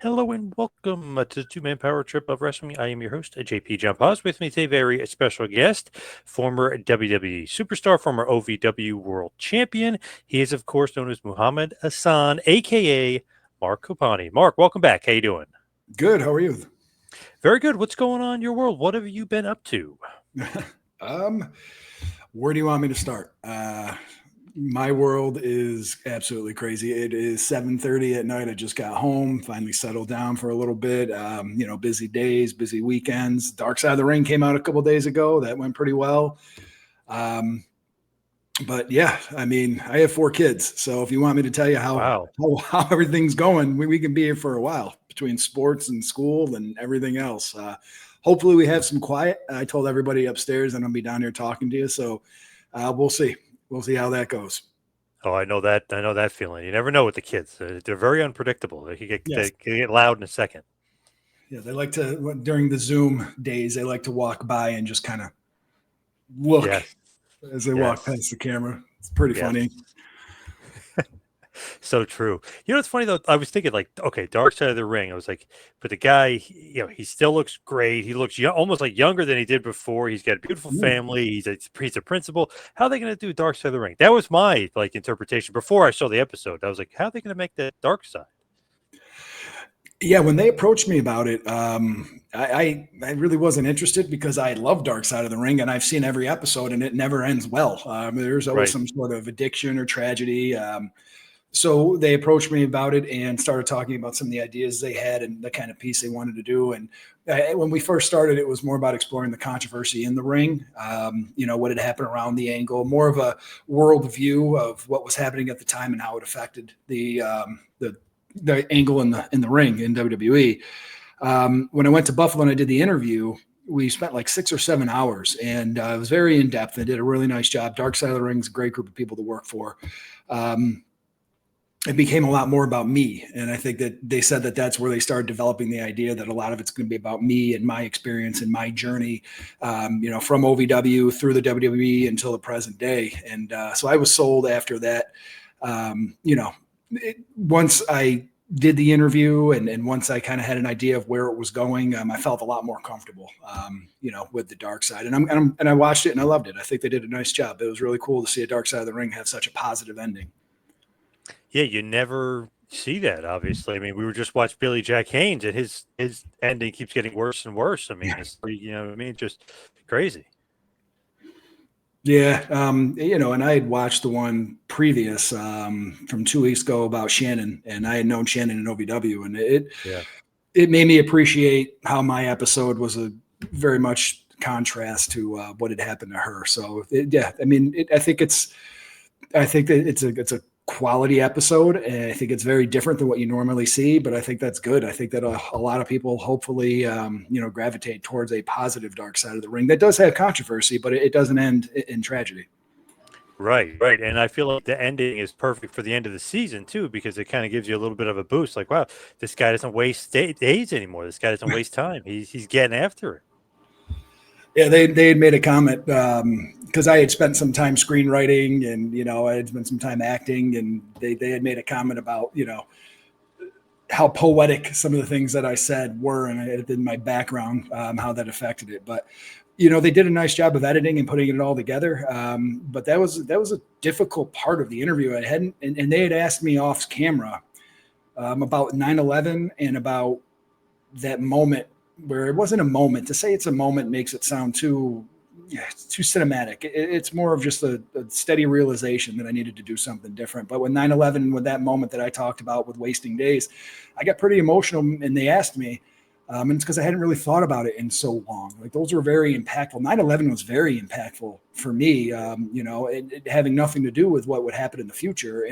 Hello and welcome to the two-man power trip of wrestling. I am your host, JP John Paz. With me today, very special guest, former WWE superstar, former OVW world champion. He is, of course, known as Muhammad Hassan, a.k.a. Mark Kopani. Mark, welcome back. How you doing? Good. How are you? Very good. What's going on in your world? What have you been up to? um, where do you want me to start? My world is absolutely crazy. It is 7:30 at night. I just got home, finally settled down for a little bit. Busy days, busy weekends. Dark Side of the Ring came out a couple days ago. That went pretty well. Um, but yeah, I mean, I have 4 kids. So if you want me to tell you how Wow. how everything's going, we can be here for a while between sports and school and everything else. Hopefully we have some quiet. I told everybody upstairs that I'll be down here talking to you. So we'll see. We'll see how that goes. Oh, I know that. I know that feeling. You never know with the kids. They're very unpredictable. They Yes. can get loud in a second. Yeah. They like to, during the Zoom days, they like to walk by and just kind of look Yes. as they walk Yes. past the camera. It's pretty Yes. funny. So true. You know, it's funny though. I was thinking like, okay, Dark Side of the Ring. I was like, but the guy, he still looks great. He looks almost like younger than he did before. He's got a beautiful Mm. family. He's a principal. How are they going to do Dark Side of the Ring? That was my like interpretation before I saw the episode. I was like, how are they going to make that Dark Side? Yeah, when they approached me about it, I really wasn't interested because I love Dark Side of the Ring and I've seen every episode and it never ends well. There's always Right. some sort of addiction or tragedy. So they approached me about it and started talking about some of the ideas they had and the kind of piece they wanted to do. And when we first started, it was more about exploring the controversy in the ring, what had happened around the angle, more of a world view of what was happening at the time and how it affected the angle in the ring in WWE. When I went to Buffalo and I did the interview, we spent like 6 or 7 hours, and it was very in depth. They did a really nice job. Dark Side of the Ring is a great group of people to work for. It became a lot more about me, and I think that they said that that's where they started developing the idea that a lot of it's going to be about me and my experience and my journey, from OVW through the WWE until the present day. And so I was sold after that. Once I did the interview and once I kind of had an idea of where it was going, I felt a lot more comfortable, with the Dark Side. And I watched it and I loved it. I think they did a nice job. It was really cool to see a Dark Side of the Ring have such a positive ending. Yeah, you never see that. Obviously, I mean, we were just watching Billy Jack Haynes, and his ending keeps getting worse and worse. I mean, it's what I mean, just crazy. Yeah, and I had watched the one previous from 2 weeks ago about Shannon, and I had known Shannon in OVW, and Yeah. it made me appreciate how my episode was a very much contrast to what had happened to her. So I think that it's a quality episode, and I think it's very different than what you normally see. But I think that's good. I think that a lot of people hopefully gravitate towards a positive Dark Side of the Ring that does have controversy, but it doesn't end in tragedy. Right, right. And I feel like the ending is perfect for the end of the season too, because it kind of gives you a little bit of a boost. Like, wow, this guy doesn't waste days anymore. This guy doesn't waste time. He's getting after it. Yeah, they had made a comment because I had spent some time screenwriting and I had spent some time acting, and they had made a comment about how poetic some of the things that I said were, and in my background, how that affected it. But they did a nice job of editing and putting it all together. But that was a difficult part of the interview. I hadn't, and they had asked me off camera about 9/11 and about that moment where it wasn't a moment. To say it's a moment makes it sound too cinematic. It's more of just a steady realization that I needed to do something different. But when 9/11, with that moment that I talked about with wasting days, I got pretty emotional, and they asked me, and it's because I hadn't really thought about it in so long. Like, those were very impactful. 9/11 was very impactful for me, it having nothing to do with what would happen in the future.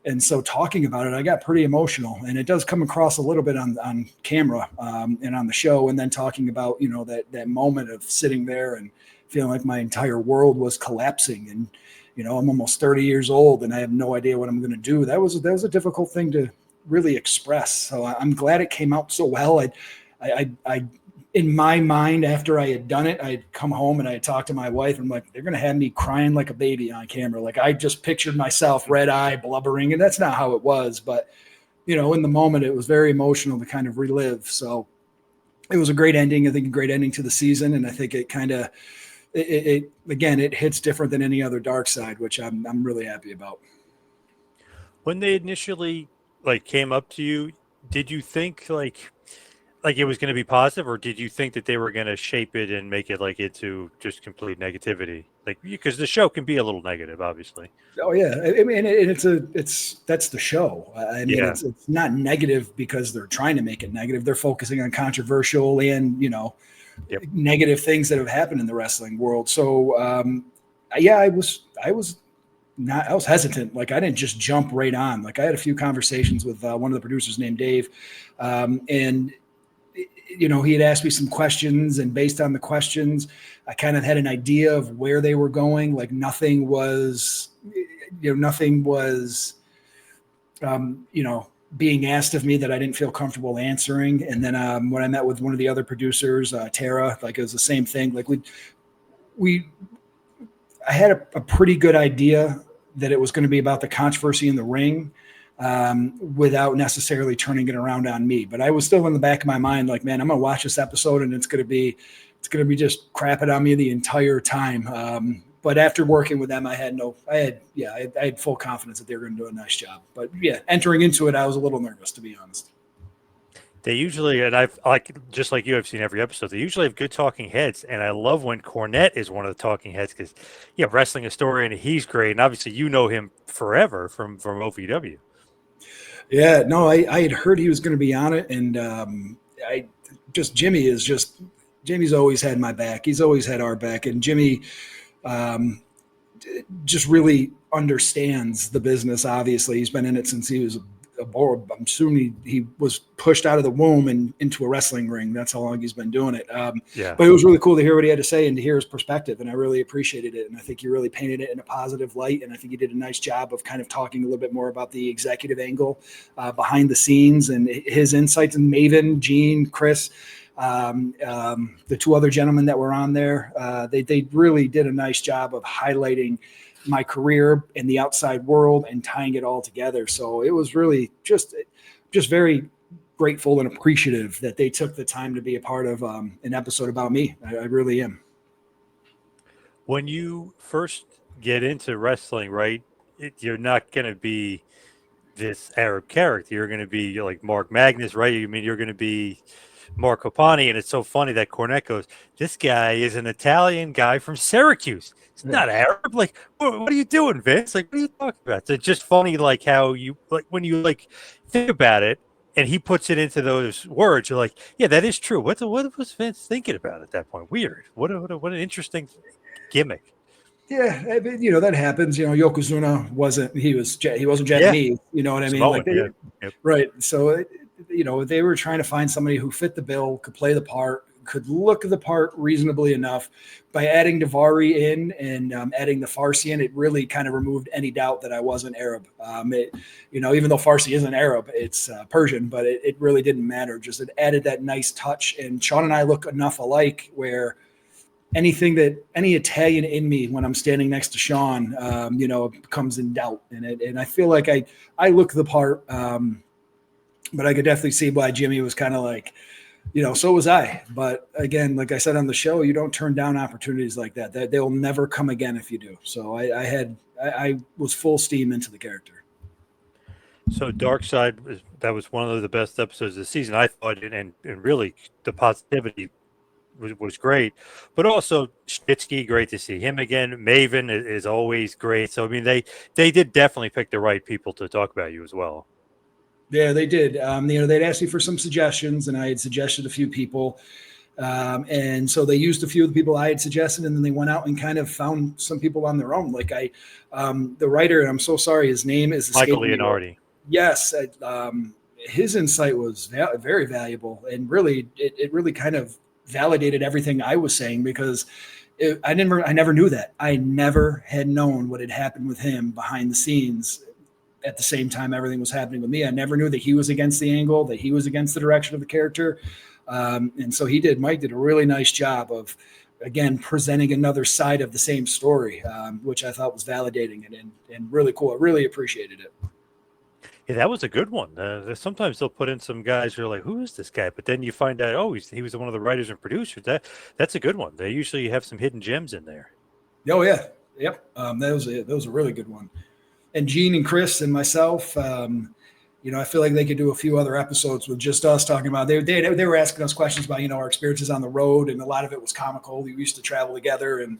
And so talking about it, I got pretty emotional, and it does come across a little bit on camera and on the show. And then talking about, that moment of sitting there and feeling like my entire world was collapsing. And, I'm almost 30 years old and I have no idea what I'm going to do. That was a difficult thing to really express. So I'm glad it came out so well. I in my mind, after I had done it, I had come home and I had talked to my wife. And I'm like, they're going to have me crying like a baby on camera. Like, I just pictured myself red eye, blubbering, and that's not how it was. But in the moment, it was very emotional to kind of relive. So it was a great ending. I think a great ending to the season. And I think it kind of, again, it hits different than any other Dark Side, which I'm really happy about. When they initially like came up to you, did you think like it was going to be positive, or did you think that they were going to shape it and make it like into just complete negativity? Like because the show can be a little negative, obviously. Oh yeah, I mean, it's that's the show. I mean, Yeah. it's not negative because they're trying to make it negative. They're focusing on controversial and Yep. negative things that have happened in the wrestling world. So yeah, I was hesitant. Like I didn't just jump right on. Like I had a few conversations with one of the producers named Dave, and he had asked me some questions, and based on the questions, I kind of had an idea of where they were going. Like nothing was, being asked of me that I didn't feel comfortable answering. And then when I met with one of the other producers, Tara, like it was the same thing. Like we I had a pretty good idea that it was going to be about the controversy in the ring, without necessarily turning it around on me. But I was still in the back of my mind, like, man, I'm going to watch this episode and it's going to be just crapping on me the entire time. But after working with them, I had full confidence that they were going to do a nice job. But yeah, entering into it, I was a little nervous, to be honest. They usually, and I've like just like you, I've seen every episode. They usually have good talking heads, and I love when Cornette is one of the talking heads because, yeah, wrestling historian, he's great, and obviously you know him forever from OVW. Yeah, no, I had heard he was going to be on it, and I just Jimmy's always had my back. He's always had our back, and Jimmy um, just really understands the business. Obviously, he's been in it since he was a boy. I'm assuming he was pushed out of the womb and into a wrestling ring. That's how long he's been doing it. Yeah. But it was really cool to hear what he had to say and to hear his perspective. And I really appreciated it. And I think he really painted it in a positive light. And I think he did a nice job of kind of talking a little bit more about the executive angle behind the scenes and his insights. And Maven, Gene, Chris, the two other gentlemen that were on there, they really did a nice job of highlighting my career in the outside world and tying it all together. So it was really just very grateful and appreciative that they took the time to be a part of an episode about me. I really am. When you first get into wrestling, right, you're not going to be this Arab character. You're going to be like Mark Magnus, right? I mean, you're going to be Mark Copani, and it's so funny that Cornette goes, "This guy is an Italian guy from Syracuse. It's not Arab. Like, what are you doing, Vince? Like, what are you talking about?" So it's just funny, like how you like when you like think about it, and he puts it into those words. You're like, "Yeah, that is true." What was Vince thinking about at that point? Weird. What an interesting gimmick. Yeah, I mean, that happens. Yokozuna he wasn't Yeah, Japanese. You know what I mean? Samoan. Like, Yeah. Yep. right. So, they were trying to find somebody who fit the bill, could play the part, could look the part reasonably enough. By adding Davari in and adding the Farsi in, it really kind of removed any doubt that I wasn't Arab. Even though Farsi isn't Arab, it's Persian, but it really didn't matter. Just it added that nice touch. And Sean and I look enough alike where any Italian in me when I'm standing next to Sean, comes in doubt. And I feel like I look the part, but I could definitely see why Jimmy was kind of like, so was I. But again, like I said on the show, you don't turn down opportunities like that. They will never come again if you do. So I was full steam into the character. So Dark Side that was one of the best episodes of the season, I thought, and really the positivity was great, but also Schnitzky, great to see him again. Maven is always great. So I mean, they did definitely pick the right people to talk about you as well. Yeah, they did. They'd asked me for some suggestions, and I had suggested a few people. And so they used a few of the people I had suggested, and then they went out and kind of found some people on their own. Like the writer, and I'm so sorry, his name is Michael escaping me. Leonardi. Yes, his insight was very valuable, and really, it really kind of validated everything I was saying because I never knew that. I never had known what had happened with him behind the scenes at the same time everything was happening with me. I never knew that he was against the angle, that he was against the direction of the character. And so Mike did a really nice job of, again, presenting another side of the same story, which I thought was validating and really cool. I really appreciated it. Yeah, that was a good one. Sometimes they'll put in some guys who are like, "Who is this guy?" But then you find out, oh, he was one of the writers and producers. That's a good one. They usually have some hidden gems in there. Oh yeah, yep. That was a really good one. And Gene and Chris and myself, I feel like they could do a few other episodes with just us talking about. They were asking us questions about our experiences on the road, and a lot of it was comical. We used to travel together, and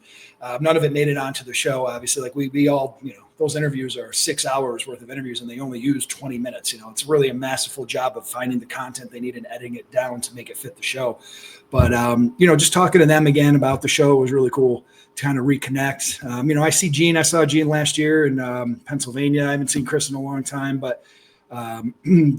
none of it made it onto the show. Obviously, like we all those interviews are 6 hours worth of interviews, and they only use 20 minutes. It's really a masterful job of finding the content they need and editing it down to make it fit the show. But just talking to them again about the show was really cool to kind of reconnect. I see Gene. I saw Gene last year in Pennsylvania. I haven't seen Chris in a long time, but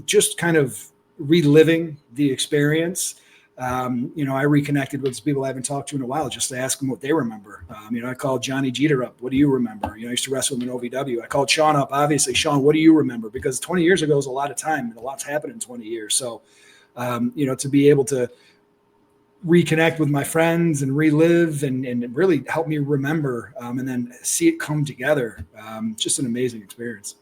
just kind of reliving the experience. I reconnected with people I haven't talked to in a while just to ask them what they remember. I called Johnny Jeter up. What do you remember? I used to wrestle him in OVW. I called Sean up. Obviously, Sean, what do you remember? Because 20 years ago is a lot of time, and a lot's happened in 20 years. So, to be able to reconnect with my friends and relive and really help me remember and then see it come together. Just an amazing experience.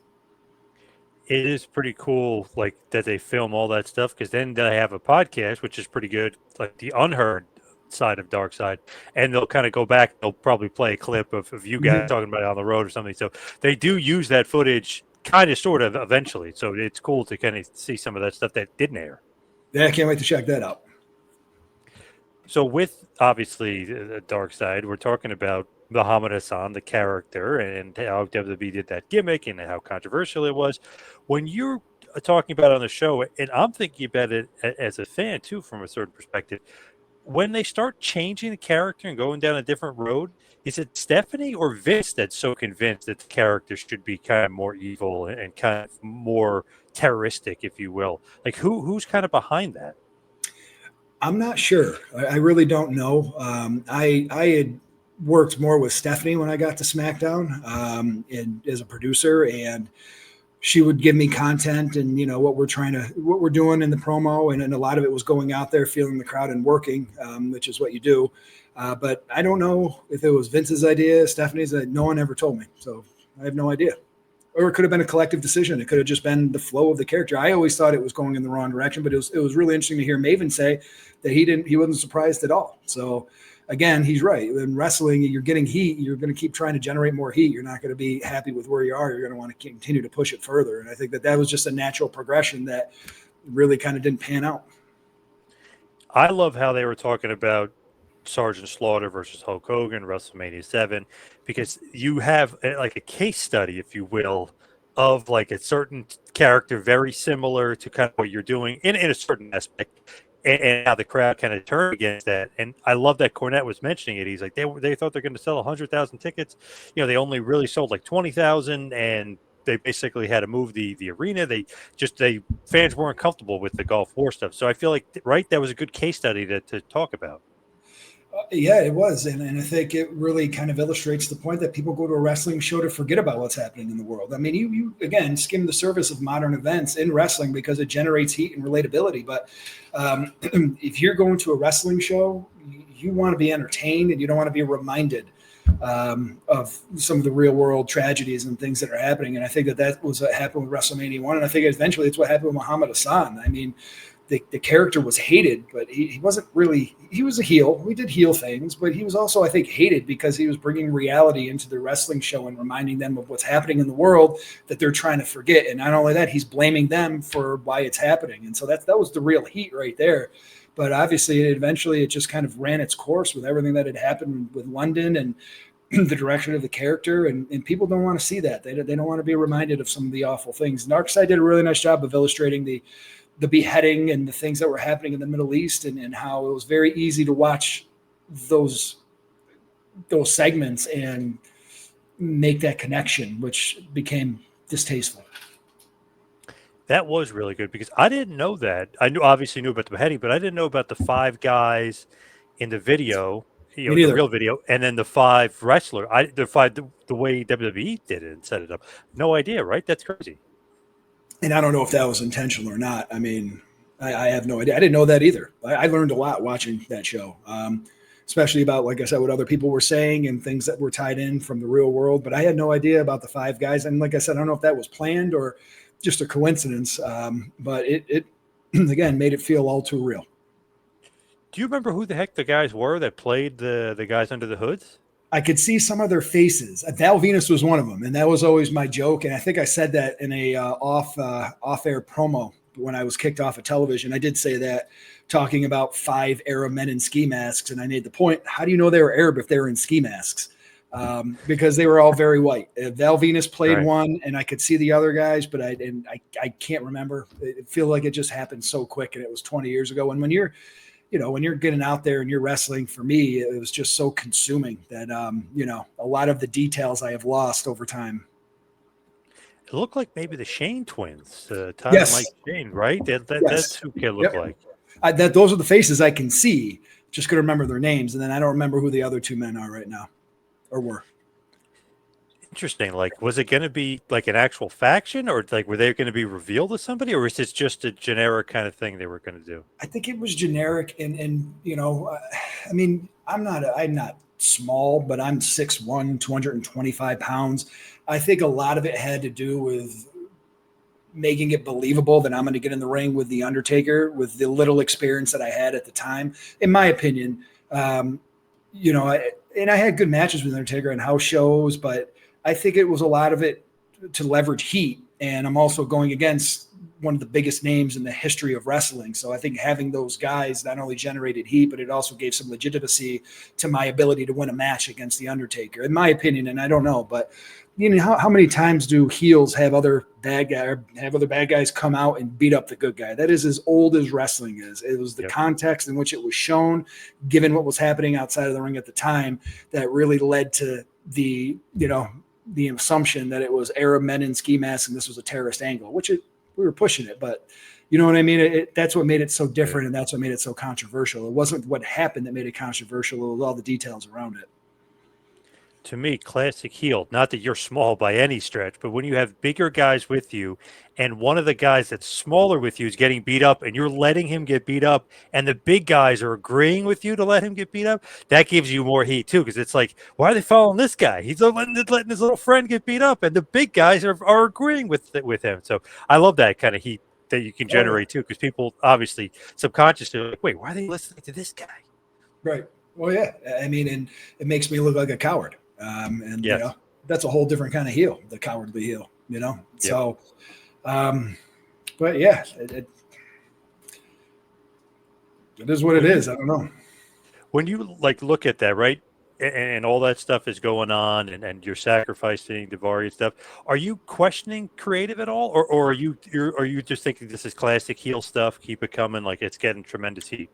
It is pretty cool, like that they film all that stuff because then they have a podcast, which is pretty good, like the unheard side of Dark Side, and they'll kind of go back. They'll probably play a clip of you guys talking about it on the road or something. So they do use that footage, kind of, sort of, eventually. So it's cool to kind of see some of that stuff that didn't air. Yeah, I can't wait to check that out. So with obviously the Dark Side, we're talking about Muhammad Hassan, the character, and how WWE did that gimmick and how controversial it was. When you're talking about it on the show, and I'm thinking about it as a fan too, from a certain perspective, when they start changing the character and going down a different road, is it Stephanie or Vince that's so convinced that the character should be kind of more evil and kind of more terroristic, if you will? Like who's kind of behind that? I'm not sure. I really don't know. I had worked more with Stephanie when I got to SmackDown and as a producer, and she would give me content and what we're doing in the promo, and a lot of it was going out there, feeling the crowd and working, which is what you do. But I don't know if it was Vince's idea, Stephanie's. No one ever told me, so I have no idea. Or it could have been a collective decision. It could have just been the flow of the character. I always thought it was going in the wrong direction, but it was really interesting to hear Maven say that he wasn't surprised at all. So again, he's right. In wrestling, you're getting heat. You're going to keep trying to generate more heat. You're not going to be happy with where you are. You're going to want to continue to push it further. And I think that was just a natural progression that really kind of didn't pan out. I love how they were talking about Sergeant Slaughter versus Hulk Hogan, WrestleMania 7, because you have like a case study, if you will, of like a certain character very similar to kind of what you're doing in a certain aspect, and how the crowd kind of turned against that. And I love that Cornette was mentioning it. He's like, they thought they're going to sell 100,000 tickets. They only really sold like 20,000, and they basically had to move the arena. They fans weren't comfortable with the Gulf War stuff. So I feel like, right, that was a good case study to talk about. Yeah, it was. And I think it really kind of illustrates the point that people go to a wrestling show to forget about what's happening in the world. I mean, you again, skim the surface of modern events in wrestling because it generates heat and relatability. But if you're going to a wrestling show, you want to be entertained and you don't want to be reminded of some of the real world tragedies and things that are happening. And I think that was what happened with WrestleMania 1. And I think eventually it's what happened with Muhammad Hassan. I mean, the character was hated, but he wasn't really, he was a heel. We did heel things, but he was also, I think, hated because he was bringing reality into the wrestling show and reminding them of what's happening in the world that they're trying to forget. And not only that, he's blaming them for why it's happening. And so that was the real heat right there. But obviously, eventually it just kind of ran its course with everything that had happened with London and the direction of the character. And people don't want to see that. They don't want to be reminded of some of the awful things. Darkseid did a really nice job of illustrating the beheading and the things that were happening in the Middle East and how it was very easy to watch those segments and make that connection, which became distasteful. That was really good because I didn't know that. Obviously knew about the beheading, but I didn't know about the 5 guys in the video, the real video, and then the 5 wrestler. The way WWE did it and set it up. No idea, right? That's crazy. And I don't know if that was intentional or not. I mean, I have no idea. I didn't know that either. I learned a lot watching that show, especially about, like I said, what other people were saying and things that were tied in from the real world. But I had no idea about the 5 guys. And like I said, I don't know if that was planned or just a coincidence. But it again made it feel all too real. Do you remember who the heck the guys were that played the guys under the hoods? I could see some of their faces. Val Venus was one of them, and that was always my joke. And I think I said that in a off air promo when I was kicked off of television. I did say that, talking about 5 Arab men in ski masks, and I made the point: how do you know they were Arab if they were in ski masks? Because they were all very white. Val Venus played Right. one, and I could see the other guys, but I can't remember. It feel like it just happened so quick, and it was 20 years ago. And when you're getting out there and you're wrestling, for me, it was just so consuming that, a lot of the details I have lost over time. It looked like maybe the Shane twins, Todd and Mike Yes. Shane, right? That's Yes. who kid looked Yep. like. Those are the faces I can see. Just going to remember their names. And then I don't remember who the other 2 men are right now or were. Interesting. Like, was it going to be like an actual faction, or like were they going to be revealed to somebody, or is this just a generic kind of thing they were going to do? I think it was generic. And I mean, I'm not small, but I'm 6'1", 225 pounds. I think a lot of it had to do with making it believable that I'm going to get in the ring with the Undertaker with the little experience that I had at the time, in my opinion. And I had good matches with Undertaker and house shows, but I think it was a lot of it to leverage heat. And I'm also going against one of the biggest names in the history of wrestling. So I think having those guys not only generated heat, but it also gave some legitimacy to my ability to win a match against the Undertaker, in my opinion. And I don't know, but how many times do heels have other bad guys come out and beat up the good guy? That is as old as wrestling is. It was the Yep. context in which it was shown, given what was happening outside of the ring at the time, that really led to the assumption that it was Arab men in ski masks and this was a terrorist angle, we were pushing it, but you know what I mean? That's what made it so different, and that's what made it so controversial. It wasn't what happened that made it controversial. It was all the details around it. To me, classic heel. Not that you're small by any stretch, but when you have bigger guys with you, and one of the guys that's smaller with you is getting beat up, and you're letting him get beat up, and the big guys are agreeing with you to let him get beat up, that gives you more heat too. Because it's like, why are they following this guy? He's letting his little friend get beat up, and the big guys are agreeing with him. So I love that kind of heat that you can Oh, yeah. generate too, because people obviously subconsciously are like, wait, why are they listening to this guy? Right. Well, yeah. I mean, and it makes me look like a coward. And Yes. that's a whole different kind of heel, the cowardly heel. Yep. So, but yeah, it is what it is. I don't know. When you like look at that, right, and all that stuff is going on, and you're sacrificing Davari and stuff, are you questioning creative at all, or are you just thinking this is classic heel stuff, keep it coming, like it's getting tremendous heat?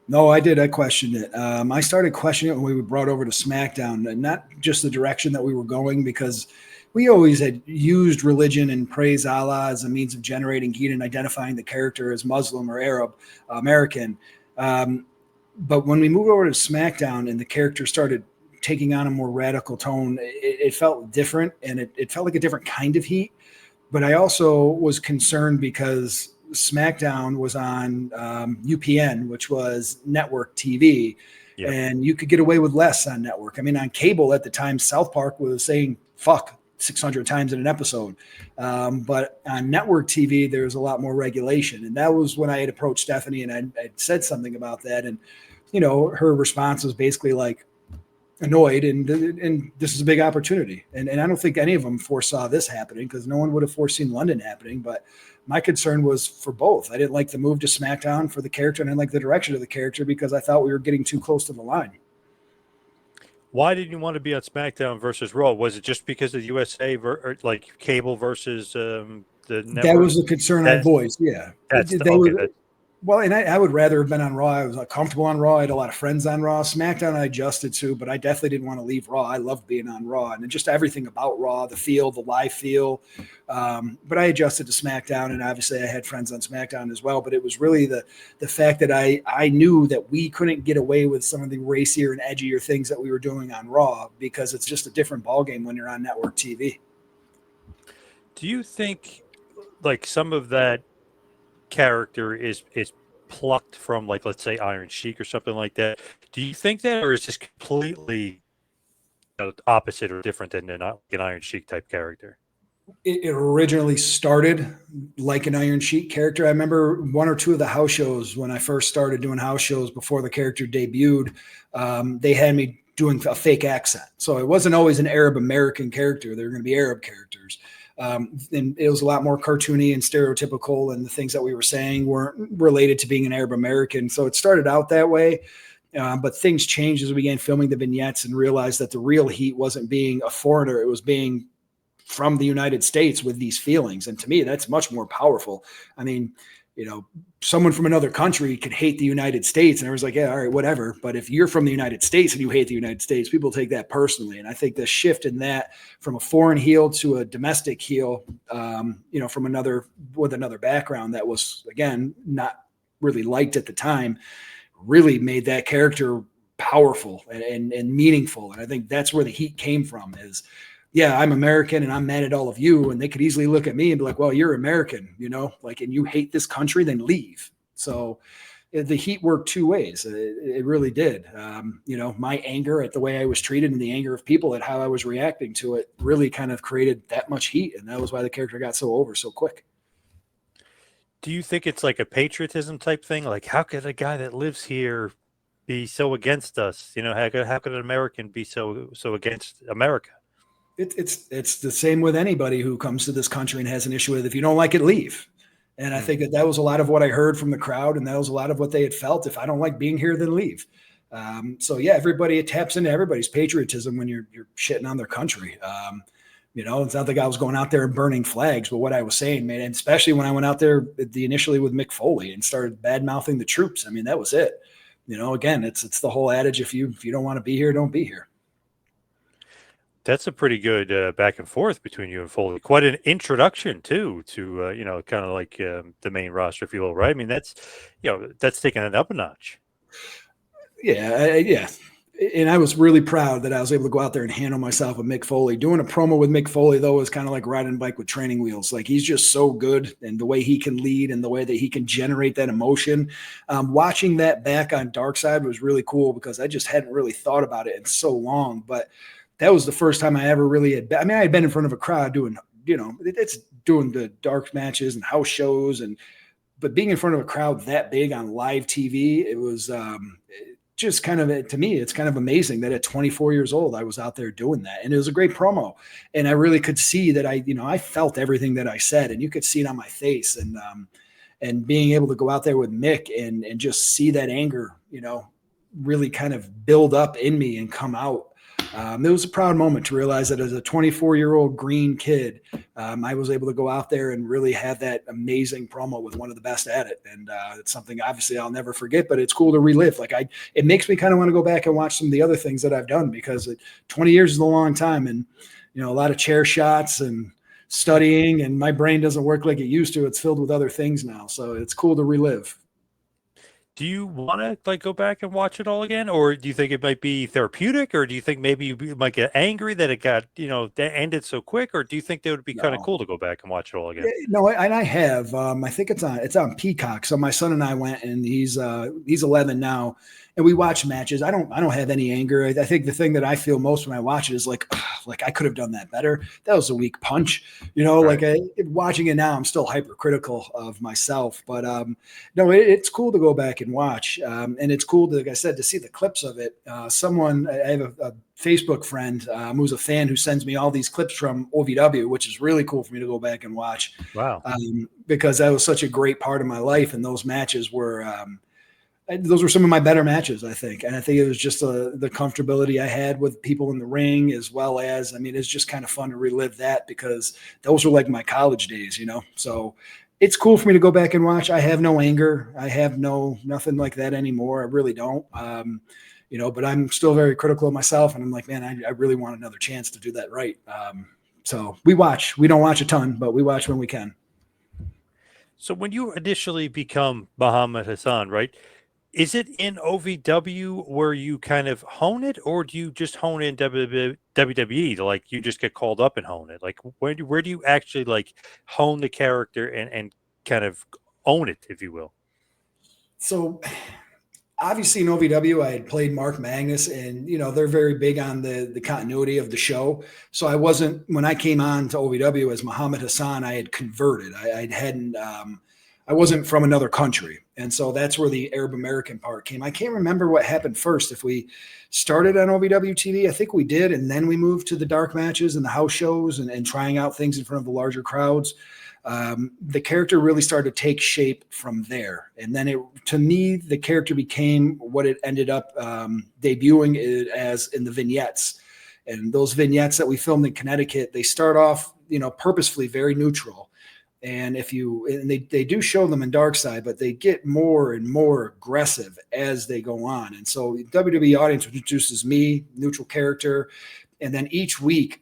No, I did. I questioned it. I started questioning it when we were brought over to SmackDown, and not just the direction that we were going, because we always had used religion and praise Allah as a means of generating heat and identifying the character as Muslim or Arab American. But when we moved over to SmackDown and the character started taking on a more radical tone, it felt different, and it felt like a different kind of heat. But I also was concerned because SmackDown was on UPN, which was network TV, Yeah. and you could get away with less on network. I mean, on cable at the time, South Park was saying fuck 600 times in an episode. But on network TV, there's a lot more regulation. And that was when I had approached Stephanie and I'd said something about that. And, her response was basically like, annoyed, and this is a big opportunity, and I don't think any of them foresaw this happening, because no one would have foreseen London happening. But my concern was for both. I didn't like the move to SmackDown for the character, and I didn't like the direction of the character because I thought we were getting too close to the line. Why did you want to be on SmackDown versus Raw? Was it just because of USA or like cable versus the network? That was the concern I voiced. Yeah, okay. Well, and I would rather have been on Raw. I was comfortable on Raw. I had a lot of friends on Raw. SmackDown I adjusted to, but I definitely didn't want to leave Raw. I loved being on Raw and just everything about Raw, the feel, the live feel. But I adjusted to SmackDown, and obviously I had friends on SmackDown as well. But it was really the fact that I knew that we couldn't get away with some of the racier and edgier things that we were doing on Raw, because it's just a different ballgame when you're on network TV. Do you think like some of that character is plucked from, like, let's say Iron Sheik or something like that? Do you think that, or is this completely opposite or different than an Iron Sheik type character? It originally started like an Iron Sheik character. I remember one or two of the house shows when I first started doing house shows before the character debuted. They had me doing a fake accent. So it wasn't always an Arab American character. They were going to be Arab characters. And it was a lot more cartoony and stereotypical, and the things that we were saying weren't related to being an Arab American. So it started out that way. But things changed as we began filming the vignettes and realized that the real heat wasn't being a foreigner, it was being from the United States with these feelings. And to me, that's much more powerful. I mean, someone from another country could hate the United States and I was like, yeah, all right, whatever. But if you're from the United States and you hate the United States, people take that personally. And I think the shift in that from a foreign heel to a domestic heel, from with another background that was, again, not really liked at the time, really made that character powerful and meaningful. And I think that's where the heat came from is, yeah, I'm American and I'm mad at all of you. And they could easily look at me and be like, well, you're American, and you hate this country, then leave. So the heat worked two ways. It really did. My anger at the way I was treated and the anger of people at how I was reacting to it really kind of created that much heat. And that was why the character got so over so quick. Do you think it's like a patriotism type thing? Like, how could a guy that lives here be so against us? How could an American be so against America? It's the same with anybody who comes to this country and has an issue with it. If you don't like it, leave. And I think that was a lot of what I heard from the crowd, and that was a lot of what they had felt. If I don't like being here, then leave. So yeah, everybody, it taps into everybody's patriotism when you're shitting on their country. It's not like I was going out there and burning flags, but what I was saying, man, and especially when I went out there initially with Mick Foley and started bad mouthing the troops. I mean, that was it. Again, it's the whole adage: if you don't want to be here, don't be here. That's a pretty good back and forth between you and Foley. Quite an introduction too to kind of like the main roster, if you will, right? I mean, that's taking it up a notch. Yeah. And I was really proud that I was able to go out there and handle myself with Mick Foley. Doing a promo with Mick Foley, though, is kind of like riding a bike with training wheels. Like, he's just so good, and the way he can lead and the way that he can generate that emotion. Watching that back on Dark Side was really cool because I just hadn't really thought about it in so long. But that was the first time I ever really had. I mean, I had been in front of a crowd doing, it's doing the dark matches and house shows, but being in front of a crowd that big on live TV, it was just kind of, to me, it's kind of amazing that at 24 years old, I was out there doing that. And it was a great promo. And I really could see that I felt everything that I said, and you could see it on my face. And being able to go out there with Mick and just see that anger, really kind of build up in me and come out. It was a proud moment to realize that as a 24-year-old green kid, I was able to go out there and really have that amazing promo with one of the best at it. And it's something obviously I'll never forget, but it's cool to relive. It makes me kind of want to go back and watch some of the other things that I've done because 20 years is a long time, and a lot of chair shots and studying, and my brain doesn't work like it used to. It's filled with other things now. So it's cool to relive. Do you want to like go back and watch it all again, or do you think it might be therapeutic, or do you think maybe you might get angry that it got that ended so quick, or do you think that would be kind of No. cool to go back and watch it all again? Yeah, no, and I have. I think it's on Peacock. So my son and I went, and he's 11 now, and we watch matches. I don't have any anger. I think the thing that I feel most when I watch it is like I could have done that better. That was a weak punch. Right. Watching it now, I'm still hypercritical of myself. But no, it's cool to go back and watch, and it's cool, like I said, to see the clips of it. I have a Facebook friend who's a fan who sends me all these clips from OVW, which is really cool for me to go back and watch Wow. because that was such a great part of my life. And those matches those were some of my better matches, I think. And I think it was just the comfortability I had with people in the ring, as well as, it's just kind of fun to relive that because those were like my college days, So it's cool for me to go back and watch. I have no anger. I have nothing like that anymore. I really don't. But I'm still very critical of myself, and I'm like, man, I really want another chance to do that right. So we watch. We don't watch a ton, but we watch when we can. So when you initially become Muhammad Hassan, right? Is it in OVW where you kind of hone it, or do you just hone it in WWE? Like you just get called up and hone it? Like where do you actually like hone the character and kind of own it, if you will? So obviously in OVW, I had played Mark Magnus, and they're very big on the continuity of the show. So I wasn't, when I came on to OVW as Muhammad Hassan, I had converted. I hadn't. I wasn't from another country, and so that's where the Arab American part came. I can't remember what happened first. If we started on OVW TV, I think we did, and then we moved to the dark matches and the house shows and trying out things in front of the larger crowds. The character really started to take shape from there. And then to me, the character became what it ended up debuting as in the vignettes. And those vignettes that we filmed in Connecticut, they start off, purposefully very neutral. And they do show them in Dark Side, but they get more and more aggressive as they go on. And so the WWE audience introduces me, neutral character. And then each week,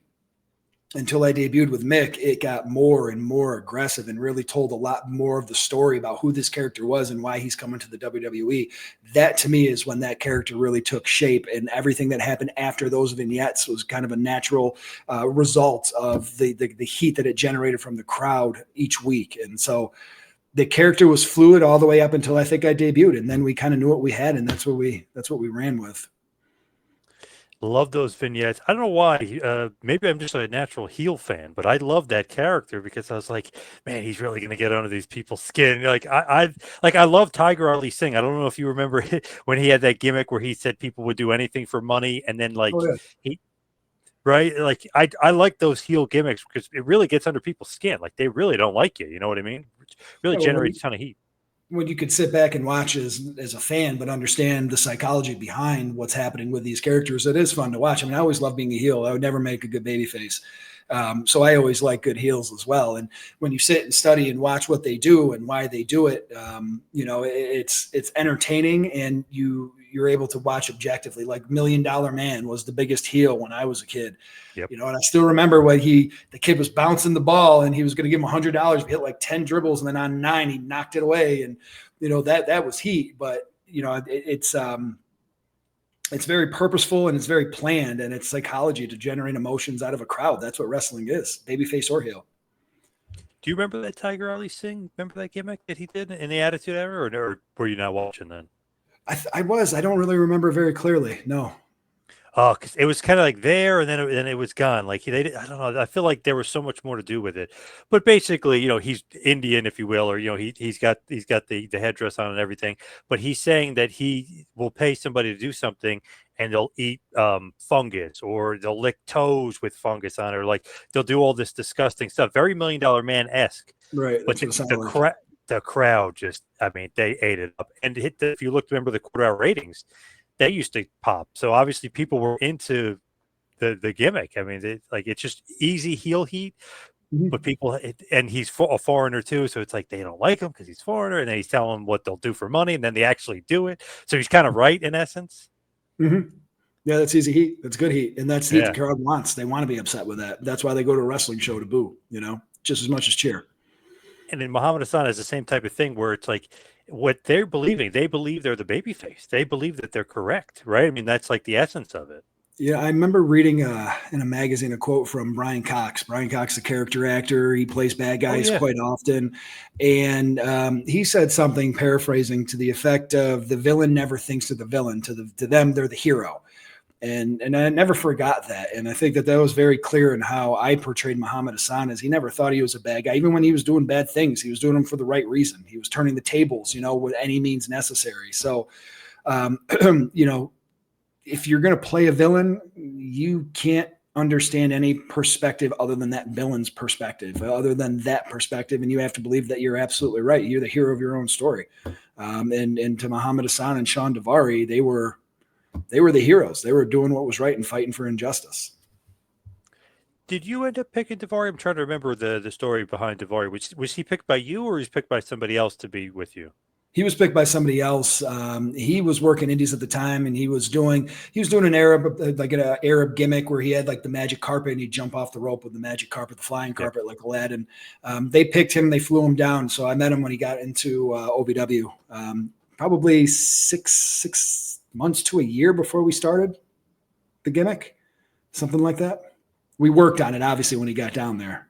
until I debuted with Mick, it got more and more aggressive and really told a lot more of the story about who this character was and why he's coming to the WWE. That to me is when that character really took shape, and everything that happened after those vignettes was kind of a natural result of the heat that it generated from the crowd each week. And so the character was fluid all the way up until I think I debuted, and then we kind of knew what we had, and that's what we ran with. Love those vignettes. I don't know why. Maybe I'm just a natural heel fan, but I love that character because I was like, man, he's really going to get under these people's skin. Like I love Tiger Ali Singh. I don't know if you remember when he had that gimmick where he said people would do anything for money, and then he, right? Like I like those heel gimmicks because it really gets under people's skin. Like they really don't like you. You know what I mean? It really generates a ton of heat. When you could sit back and watch as a fan, but understand the psychology behind what's happening with these characters, it is fun to watch. I mean, I always love being a heel. I would never make a good babyface. So I always like good heels as well. And when you sit and study and watch what they do and why they do it, it's entertaining, and you're able to watch objectively. Like $1 Million Man was the biggest heel when I was a kid. Yep. And I still remember when the kid was bouncing the ball and he was going to give him $100. He hit like 10 dribbles, and then on 9 he knocked it away, and that was heat. But it's very purposeful, and it's very planned, and it's psychology to generate emotions out of a crowd. That's what wrestling is, babyface or heel. Do you remember that Tiger Ali Singh? Remember that gimmick that he did in the Attitude Era, or were you not watching then? I don't really remember very clearly. No. Oh, because it was kind of like there, and then it was gone. Like I don't know. I feel like there was so much more to do with it. But basically, he's Indian, if you will, or he's got the headdress on and everything. But he's saying that he will pay somebody to do something, and they'll eat fungus, or they'll lick toes with fungus on it, or like they'll do all this disgusting stuff. Very $1 Million Man-esque. Right. But the crowd just, I mean, they ate it up. And if you remember the quarter-hour ratings, they used to pop. So obviously people were into the gimmick. I mean, it's just easy heel heat, but people, and he's a foreigner too. So it's like, they don't like him because he's foreigner, and then he's telling them what they'll do for money, and then they actually do it. So he's kind of right in essence. Mm-hmm. Yeah, that's easy heat. That's good heat. And that's heat the crowd wants. They want to be upset with that. That's why they go to a wrestling show to boo, just as much as cheer. And then Muhammad Hassan is the same type of thing where it's like, what they're believing, they believe they're the babyface. They believe that they're correct, right? I mean, that's like the essence of it. Yeah, I remember reading in a magazine a quote from Brian Cox. Brian Cox, a character actor. He plays bad guys quite often. And he said something, paraphrasing, to the effect of, the villain never thinks of the villain. To them, they're the hero. And I never forgot that. And I think that was very clear in how I portrayed Muhammad Hassan, as he never thought he was a bad guy. Even when he was doing bad things, he was doing them for the right reason. He was turning the tables, with any means necessary. So, if you're going to play a villain, you can't understand any perspective other than that villain's perspective, other than that perspective. And you have to believe that you're absolutely right. You're the hero of your own story. And to Muhammad Hassan and Sean Daivari, they were the heroes. They were doing what was right and fighting for injustice. Did you end up picking Daivari? I'm trying to remember the story behind Daivari. Was he picked by you, or was he picked by somebody else to be with you? He was picked by somebody else. He was working indies at the time, and he was doing an Arab gimmick where he had like the magic carpet, and he'd jump off the rope with the magic carpet, the flying carpet, like Aladdin. They picked him. They flew him down. So I met him when he got into OVW, probably six months to a year before we started the gimmick, something like that. We worked on it, obviously, when he got down there.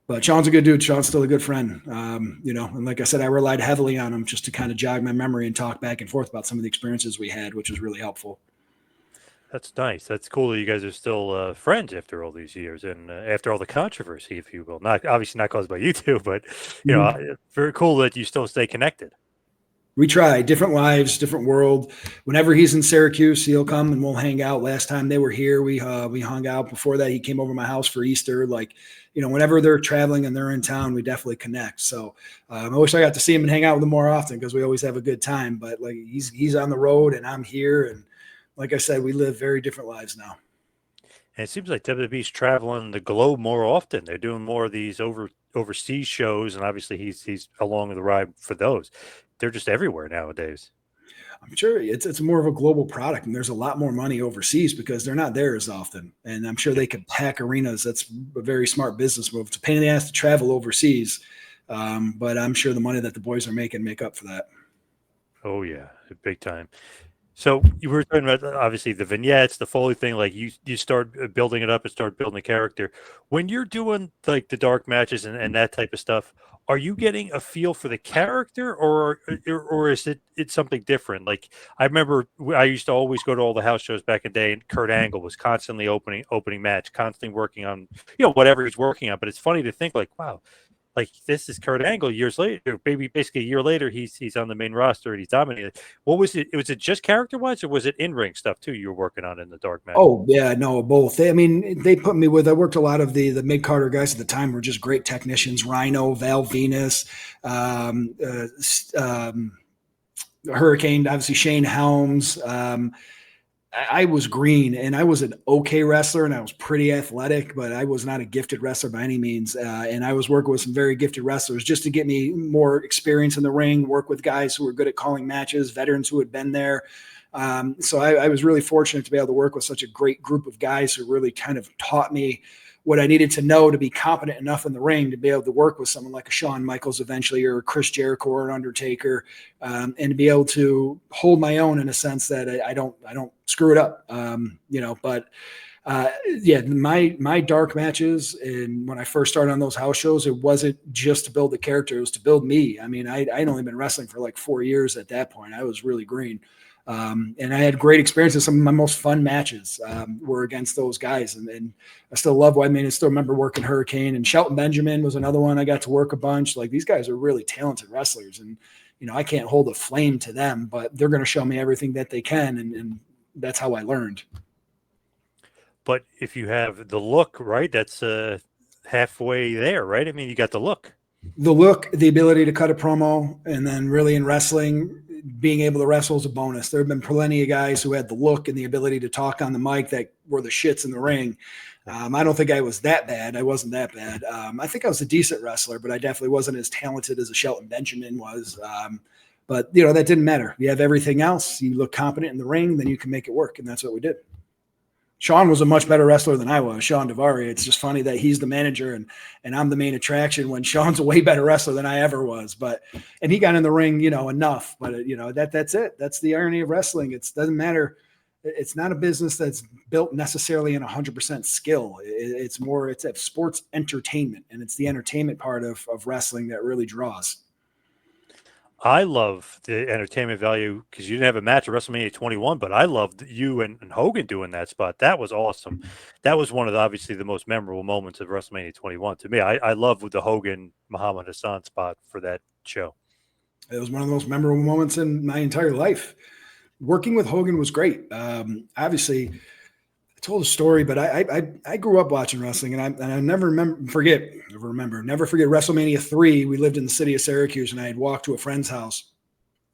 But Sean's a good dude. Sean's still a good friend. And like I said, I relied heavily on him just to kind of jog my memory and talk back and forth about some of the experiences we had, which was really helpful. That's nice. That's cool that you guys are still friends after all these years and after all the controversy, if you will. Not obviously not caused by you two, but very cool that you still stay connected. We try different lives, different world. Whenever he's in Syracuse, he'll come and we'll hang out. Last time they were here, we hung out. Before that, he came over to my house for Easter. Whenever they're traveling and they're in town, we definitely connect. So I wish I got to see him and hang out with him more often because we always have a good time. But like he's on the road and I'm here, and like I said, we live very different lives now. And it seems like WWE's traveling the globe more often. They're doing more of these overseas shows, and obviously he's along the ride for those. They're just everywhere nowadays. I'm sure it's more of a global product, and there's a lot more money overseas because they're not there as often. And I'm sure they could pack arenas. That's a very smart business move. It's a pain in the ass to travel overseas, but I'm sure the money that the boys are making make up for that. Oh yeah, big time. So you were talking about obviously the vignettes, the Foley thing. Like you start building it up and start building the character. When you're doing like the dark matches and that type of stuff, are you getting a feel for the character, or is it's something different? Like I remember I used to always go to all the house shows back in the day, and Kurt Angle was constantly opening match, constantly working on whatever he's working on. But it's funny to think like, wow, like this is Kurt Angle years later, maybe basically a year later, he's on the main roster and he's dominated. What was it? Was it just character wise, or was it in ring stuff too? You were working on in the dark match. Oh yeah, no, both. They put me with. I worked a lot of the mid Carter guys at the time were just great technicians. Rhino, Val Venus, Hurricane, obviously Shane Helms. I was green and I was an okay wrestler and I was pretty athletic, but I was not a gifted wrestler by any means. And I was working with some very gifted wrestlers just to get me more experience in the ring, work with guys who were good at calling matches, veterans who had been there. So I was really fortunate to be able to work with such a great group of guys who really kind of taught me what I needed to know to be competent enough in the ring to be able to work with someone like a Shawn Michaels eventually, or Chris Jericho or an Undertaker, and to be able to hold my own in a sense that I don't screw it up. My dark matches, and when I first started on those house shows, it wasn't just to build the character, it was to build me. I mean, I'd only been wrestling for like 4 years at that point. I was really green. And I had great experiences. Some of my most fun matches were against those guys. And I still love, I still remember working Hurricane, and Shelton Benjamin was another one I got to work a bunch. Like these guys are really talented wrestlers, and, I can't hold a flame to them, but they're going to show me everything that they can. And that's how I learned. But if you have the look, right, that's halfway there, right? I mean, you got the look. The look, the ability to cut a promo, and then really in wrestling, being able to wrestle is a bonus. There have been plenty of guys who had the look and the ability to talk on the mic that were the shits in the ring. I don't think I was that bad. I wasn't that bad. I think I was a decent wrestler, but I definitely wasn't as talented as a Shelton Benjamin was. But that didn't matter. You have everything else. You look competent in the ring, then you can make it work. And that's what we did. Sean was a much better wrestler than I was, Sean Daivari. It's just funny that he's the manager and I'm the main attraction when Sean's a way better wrestler than I ever was. And he got in the ring, enough. But that's it. That's the irony of wrestling. It doesn't matter. It's not a business that's built necessarily in 100% skill. It's a sports entertainment, and it's the entertainment part of wrestling that really draws. I love the entertainment value because you didn't have a match at WrestleMania 21, but I loved you and Hogan doing that spot. That was awesome. That was one of obviously the most memorable moments of WrestleMania 21 to me. I love the Hogan Muhammad Hassan spot for that show. It was one of the most memorable moments in my entire life. Working with Hogan was great. Obviously, I told a story, but I grew up watching wrestling, and I never forget WrestleMania 3. We lived in the city of Syracuse, and I had walked to a friend's house,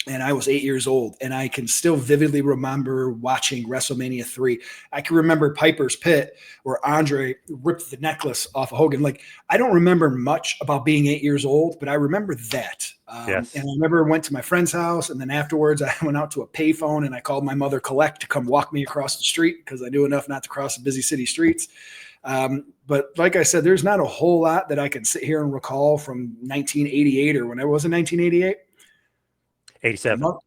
and I was 8 years old, and I can still vividly remember watching WrestleMania 3. I can remember Piper's Pit where Andre ripped the necklace off of Hogan. Like, I don't remember much about being 8 years old, but I remember that. Yes. And I remember I went to my friend's house, and then afterwards I went out to a payphone and I called my mother Colette to come walk me across the street because I knew enough not to cross the busy city streets. But like I said, there's not a whole lot that I can sit here and recall from 1988 or when I was in 1988. 87.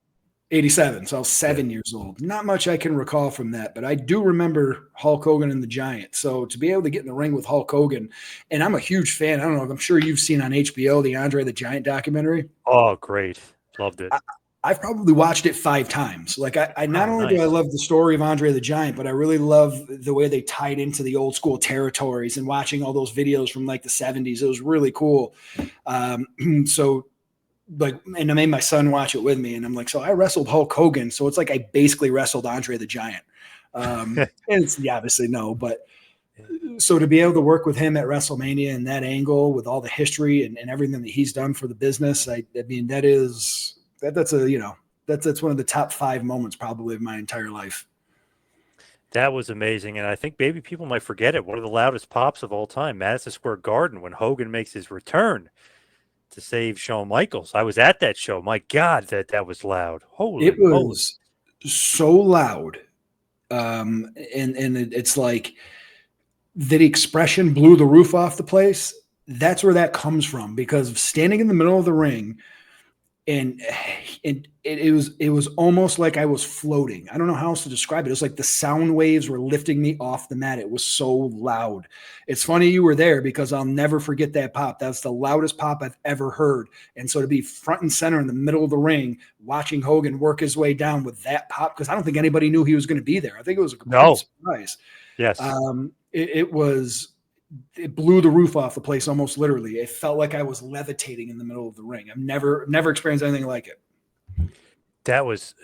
'87. So I was Yeah. 7 years old. Not much I can recall from that, but I do remember Hulk Hogan and the Giant. So to be able to get in the ring with Hulk Hogan, and I'm a huge fan. I don't know. I'm sure you've seen on HBO the Andre the Giant documentary. Oh, great. Loved it. I've probably watched it 5 times. Like I not Oh, only do I nice. love the story of Andre the Giant, but I really love the way they tied into the old school territories and watching all those videos from like the '70s. It was really cool. So like, and I made my son watch it with me, and I'm like, so I wrestled Hulk Hogan, so it's like I basically wrestled Andre the Giant. And it's obviously no, but so to be able to work with him at WrestleMania and that angle with all the history and everything that he's done for the business, I mean, that's a, that's one of the top 5 moments probably of my entire life. That was amazing, and I think maybe people might forget it. One of the loudest pops of all time, Madison Square Garden, when Hogan makes his return to save Shawn Michaels. I was at that show. My God, that was loud. It Holy moly! was so loud. And it's like the expression blew the roof off the place. That's where that comes from, because standing in the middle of the ring, and it was almost like I was floating. I don't know how else to describe it. It was like the sound waves were lifting me off the mat. It was so loud. It's funny you were there, because I'll never forget that pop. That's the loudest pop I've ever heard. And so to be front and center in the middle of the ring, watching Hogan work his way down with that pop, because I don't think anybody knew he was going to be there. I think it was a complete surprise. Yes. It blew the roof off the place, almost literally. It felt like I was levitating in the middle of the ring. I've never experienced anything like it. That was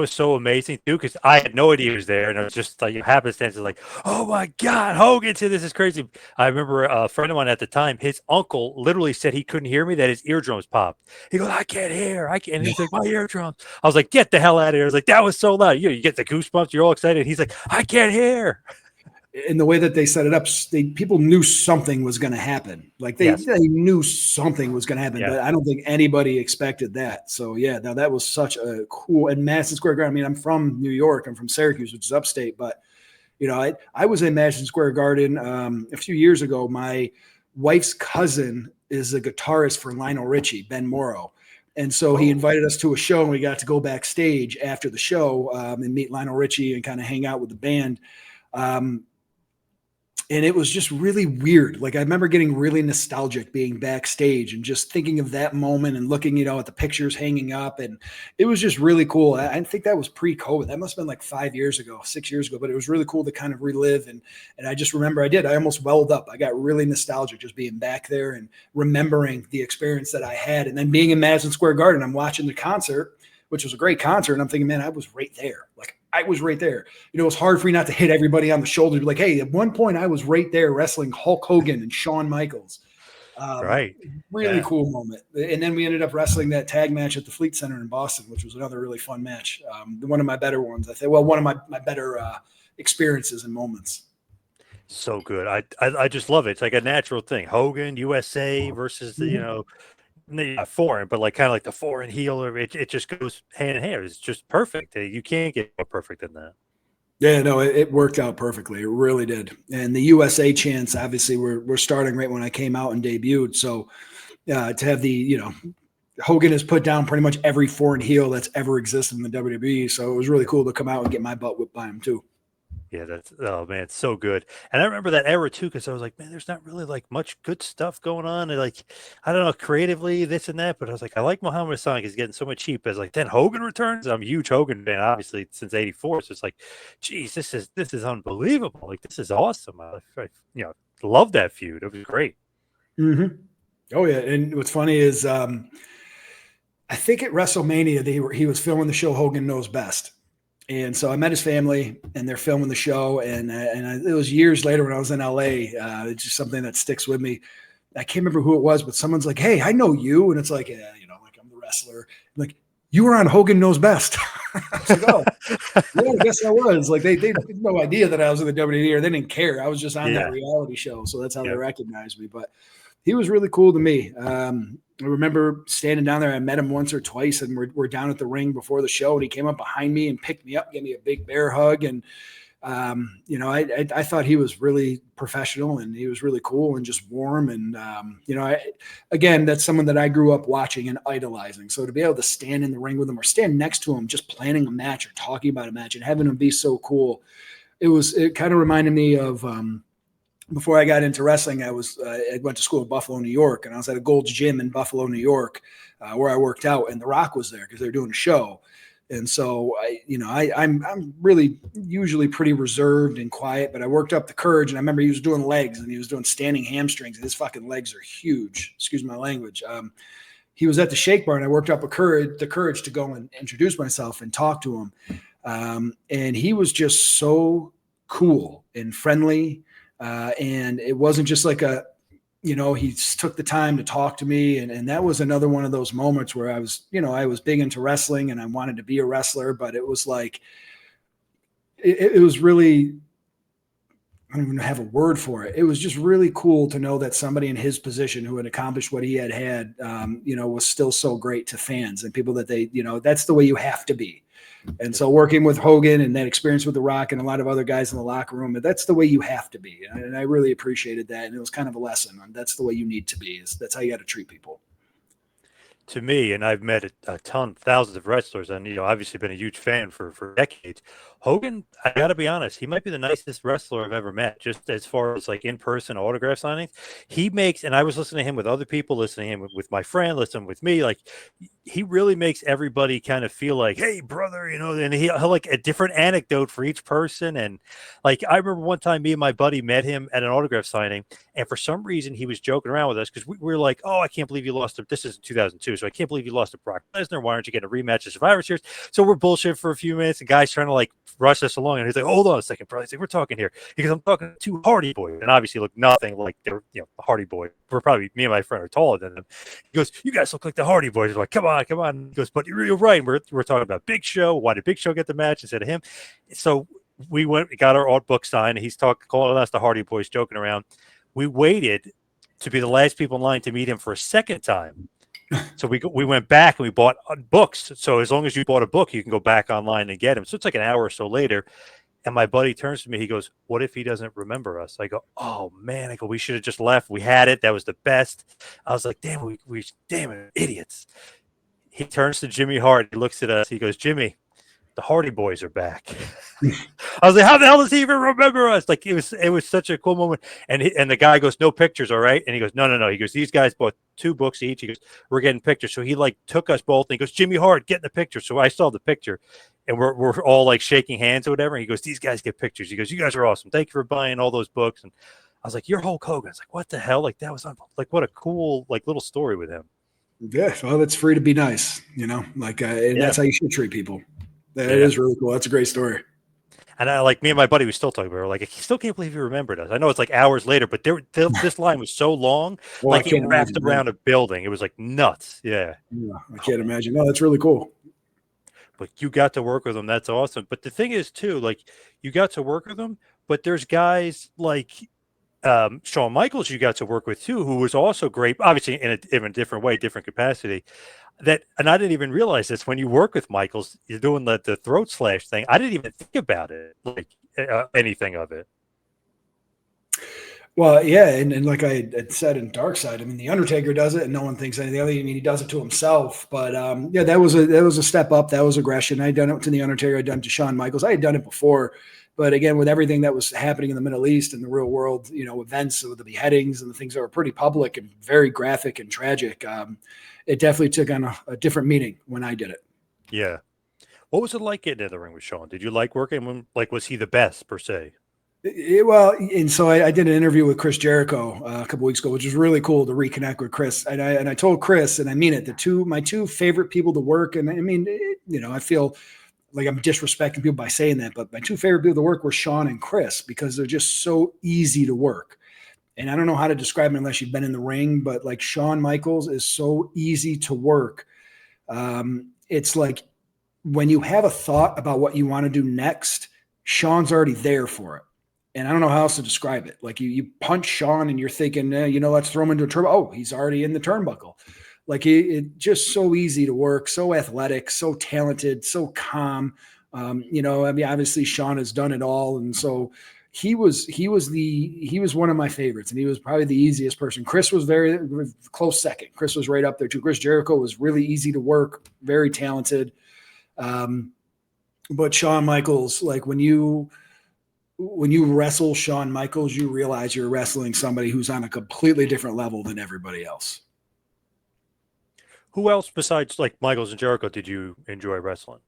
so amazing too, because I had no idea he was there, and it was just like happenstance. Like, oh my God, Hogan! This is crazy. I remember a friend of mine at the time. His uncle literally said he couldn't hear me; that his eardrums popped. He goes, "I can't hear. I can't." And he's like, "My eardrums." I was like, "Get the hell out of here!" I was like, "That was so loud." You get the goosebumps. You're all excited. He's like, "I can't hear." In the way that they set it up, people knew something was going to happen. Like they knew something was going to happen, but I don't think anybody expected that. So yeah, now that was such a cool, and Madison Square Garden. I mean, I'm from New York. I'm from Syracuse, which is upstate, but I was in Madison Square Garden a few years ago. My wife's cousin is a guitarist for Lionel Richie, Ben Morrow. And so he invited us to a show, and we got to go backstage after the show and meet Lionel Richie and kind of hang out with the band. And it was just really weird. Like I remember getting really nostalgic being backstage and just thinking of that moment and looking, at the pictures hanging up. And it was just really cool. I think that was pre-COVID. That must've been like 5 years ago, 6 years ago, but it was really cool to kind of relive. And I just remember I almost welled up. I got really nostalgic just being back there and remembering the experience that I had. And then being in Madison Square Garden, I'm watching the concert, which was a great concert. And I'm thinking, man, I was right there. Like I was right there. It was hard for me not to hit everybody on the shoulder. Be like, hey, at one point I was right there wrestling Hulk Hogan and Shawn Michaels. Right. Really cool moment. And then we ended up wrestling that tag match at the Fleet Center in Boston, which was another really fun match. One of my better ones, I think. Well, one of my better experiences and moments. So good. I just love it. It's like a natural thing. Hogan, USA versus the, foreign, but like kind of like the foreign heel. It just goes hand in hand. It's just perfect. You can't get more perfect than that. Yeah, no, it worked out perfectly. It really did. And the USA chants, obviously, we're starting right when I came out and debuted. So to have the, Hogan has put down pretty much every foreign heel that's ever existed in the WWE. So it was really cool to come out and get my butt whipped by him too. Yeah, oh man, it's so good. And I remember that era too, because I was like, man, there's not really like much good stuff going on. And like, I don't know, creatively this and that, but I was like, I like Muhammad Hassan. He's getting so much cheap. As like, then Hogan returns. I'm a huge Hogan fan, obviously since '84. So it's like, geez, this is unbelievable. Like, this is awesome. I love that feud. It was great. Mm-hmm. Oh yeah, and what's funny is I think at WrestleMania he was filming the show Hogan Knows Best. And so I met his family, and they're filming the show. And it was years later when I was in LA. It's just something that sticks with me. I can't remember who it was, but someone's like, "Hey, I know you," and it's like, yeah, like I'm the wrestler. I'm like, you were on Hogan Knows Best. I was like, oh, yeah, I guess I was. Like they had no idea that I was in the WWE, or they didn't care. I was just on that reality show, so that's how they recognized me. But he was really cool to me. I remember standing down there. I met him once or twice, and we're down at the ring before the show, and he came up behind me and picked me up, gave me a big bear hug, and I thought he was really professional and he was really cool and just warm. And, again, that's someone that I grew up watching and idolizing. So to be able to stand in the ring with him or stand next to him, just planning a match or talking about a match and having him be so cool, it kind of reminded me of, before I got into wrestling, I went to school in Buffalo, New York, and I was at a Gold's Gym in Buffalo, New York, where I worked out, and The Rock was there because they were doing a show. And so I'm really usually pretty reserved and quiet, but I worked up the courage. And I remember he was doing legs and he was doing standing hamstrings. And his fucking legs are huge. Excuse my language. He was at the Shake Bar and I worked up the courage to go and introduce myself and talk to him. And he was just so cool and friendly. And it wasn't just like he took the time to talk to me. And that was another one of those moments where I was big into wrestling and I wanted to be a wrestler, but it was like, it was really, I don't even have a word for it. It was just really cool to know that somebody in his position who had accomplished what he had, was still so great to fans and people that that's the way you have to be. And so working with Hogan and that experience with The Rock and a lot of other guys in the locker room, that's the way you have to be. And I really appreciated that. And it was kind of a lesson on that's the way you need to be. That's how you got to treat people. To me, and I've met a ton, thousands of wrestlers, and obviously been a huge fan for decades. Hogan, I got to be honest, he might be the nicest wrestler I've ever met. Just as far as like in-person autograph signings, he makes. And I was listening to him with other people, listening to him with my friend, listening with me. Like he really makes everybody kind of feel like, hey, brother, And he'll like a different anecdote for each person. And like I remember one time, me and my buddy met him at an autograph signing, and for some reason he was joking around with us because we were like, oh, I can't believe you lost to. This is 2002. So I can't believe you lost to Brock Lesnar. Why aren't you getting a rematch of Survivor Series? So we're bullshit for a few minutes. The guy's trying to like rush us along, and he's like, "Hold on a second, bro." He's like, "We're talking here because I'm talking to two Hardy Boys, and obviously look nothing like they're Hardy Boy. We're probably me and my friend are taller than them." He goes, "You guys look like the Hardy Boys." We're like, "Come on, come on." He goes, "But you're right. We're talking about Big Show. Why did Big Show get the match instead of him?" So we got our old book signed. And he's calling us the Hardy Boys, joking around. We waited to be the last people in line to meet him for a second time. So we went back and we bought books. So as long as you bought a book, you can go back online and get him. So it's like an hour or so later. And my buddy turns to me. He goes, "What if he doesn't remember us?" I go, "Oh, man." I go, "We should have just left. We had it. That was the best." I was like, damn, damn it, idiots. He turns to Jimmy Hart. He looks at us. He goes, "Jimmy, the Hardy Boys are back." I was like, "How the hell does he even remember us?" Like it was such a cool moment. And the guy goes, "No pictures, all right?" And he goes, No. He goes, "These guys bought 2 books each." He goes, "We're getting pictures." So he like took us both and he goes, "Jimmy Hart, get in the picture." So I saw the picture and we're all like shaking hands or whatever. And he goes, "These guys get pictures." He goes, "You guys are awesome. Thank you for buying all those books." And I was like, "You're Hulk Hogan." I was like, "What the hell?" Like that was like what a cool like little story with him. Yeah, well, it's free to be nice, and that's how you should treat people. That is really cool. That's a great story. And I like me and my buddy, we still talk about it. We're like, I still can't believe you remembered us. I know it's like hours later, but this line was so long, Well, like it wrapped around a building. It was like nuts. Yeah. I can't imagine. No, that's really cool. But you got to work with them. That's awesome. But the thing is, too, like you got to work with them, but there's guys like Shawn Michaels you got to work with, too, who was also great, obviously in a different way, different capacity. And I didn't even realize this when you work with Michaels, you're doing the throat slash thing. I didn't even think about it, like anything of it. Well, yeah, and like I had said in Dark Side, I mean, the Undertaker does it, and no one thinks anything of it. I mean, he does it to himself. But that was a step up. That was aggression. I had done it to the Undertaker. I'd done it to Shawn Michaels. I had done it before, but again, with everything that was happening in the Middle East and the real world, events with the beheadings and the things that were pretty public and very graphic and tragic, it definitely took on a different meaning when I did it. Yeah. What was it like getting in the ring with Shawn? Did you like working with him? Like, was he the best per se? Well, and so I did an interview with Chris Jericho a couple weeks ago, which was really cool to reconnect with Chris. And I told Chris, and I mean it, my two favorite people to work. And I mean, I feel like I'm disrespecting people by saying that, but my two favorite people to work were Shawn and Chris because they're just so easy to work. And I don't know how to describe it unless you've been in the ring, but like Shawn Michaels is so easy to work. It's like when you have a thought about what you want to do next, Shawn's already there for it. And I don't know how else to describe it. Like you punch Shawn and you're thinking, let's throw him into a turbo. Oh, he's already in the turnbuckle. Like it just so easy to work, so athletic, so talented, so calm. I mean, obviously Sean has done it all, and so he was one of my favorites, and he was probably the easiest person. Chris was very close second. Chris was right up there too. Chris Jericho was really easy to work, very talented. But Shawn Michaels, like when you wrestle Shawn Michaels, you realize you're wrestling somebody who's on a completely different level than everybody else. Who else besides like Michaels and Jericho did you enjoy wrestling?